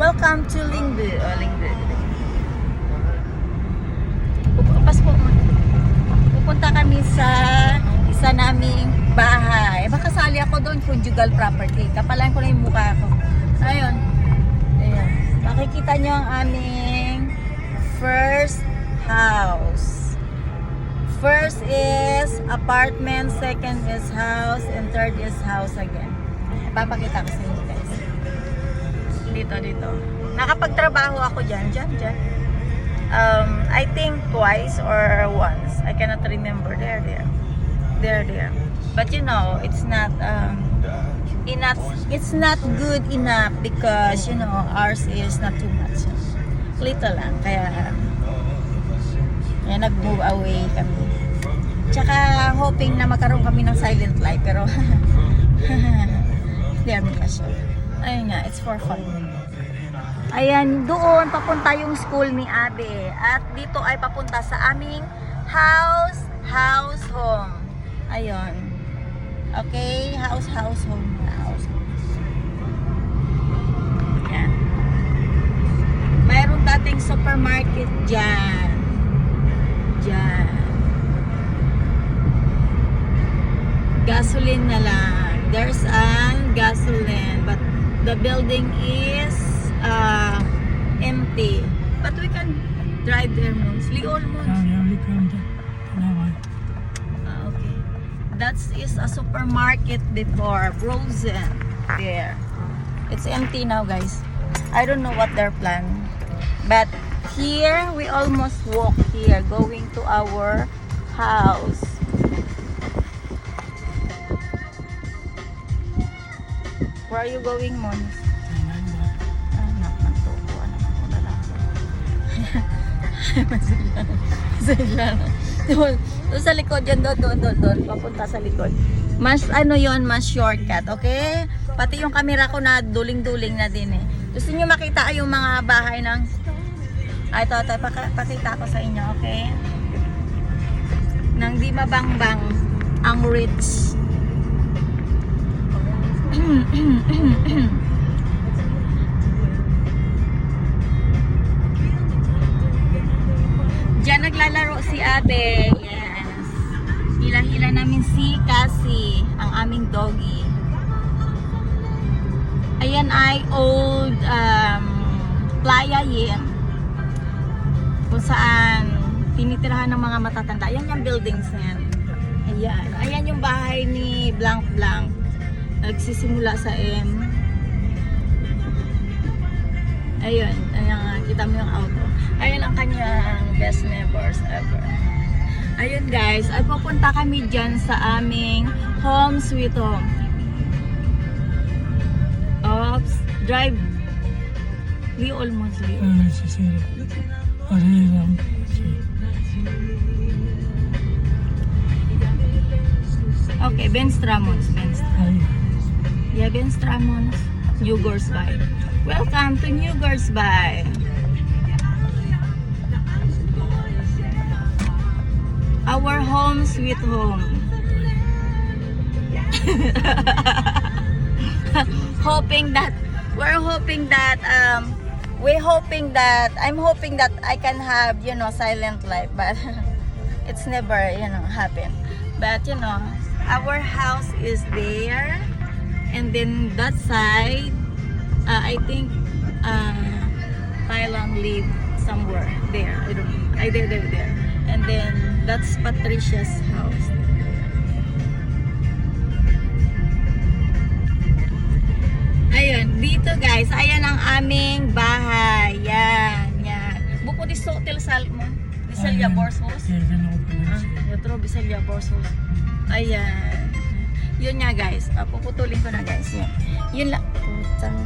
Welcome to Lingbu. Lingbu. Pupunta kami sa isa naming bahay. Baka sali ako doon, conjugal property. Kapalan ko na yung mukha ko. Ayun. Ayan. Makikita nyo ang aming first house. First is apartment, second is house, and third is house again. Papakita ko sa inyo guys. Dito. Nakapagtrabaho ako dyan. I think twice or once. I cannot remember. There. But you know, it's not enough. It's not good enough because you know ours is not too much. Little lang. Kaya nag-move away kami. Tsaka hoping na magkaroon kami ng silent life pero hindi namin kasya. Ayun nga, it's for fun. Ayan, doon papunta yung school ni Abe. At dito ay papunta sa aming house, home. Ayun. Okay, house, home. Ayan. Mayroon dating supermarket dyan. Gasoline na lang. There's an gasoline, but the building is empty. But we can drive there mostly almost. Yeah, we can. Okay. That is a supermarket before, frozen there. It's empty now, guys. I don't know what their plan. But here, we almost walk here, going to our house. Where are you going, Mons? Doon sa likod yan, doon. Papunta sa likod. Mas mas shortcut, okay? Pati yung camera ko na duling-duling na din eh. Gusto niyo makita yung mga bahay ng... ito, pakita ko sa inyo, okay? Nang di mabangbang ang rich. Diyan naglalaro si Abe. Yes. Hila-hila namin si Cassie, ang aming doggy. Ayan ay old playa yin. Kung saan tinitirahan ng mga matatanda. Ayan yung buildings na yan. Ayan yung bahay ni Blank. Nagsisimula sa M. Ayun, kita mo yung auto. Ayun ang kanyang best neighbors ever. Ayun guys, ay pupunta kami dyan sa aming home sweet home. Oops, drive. We almost leave. Okay, Benstramons. Yeah, Benstramons. New Gorsby. Welcome to New Gorsby. Our home sweet home. I'm hoping that I can have, you know, silent life, but it's never, you know, happen. But you know, our house is there, and then that side, I think Thailand live somewhere there. I don't know. There. And then that's Patricia's house. Ayun, dito guys, ayan ang aming bahay. Yan. Buko di hotel salmo. Bisalya Borsos. Yotro Bisalya Borsos. Ayan. Yun nga guys. Puputulin ko na guys. Yun lang. Putang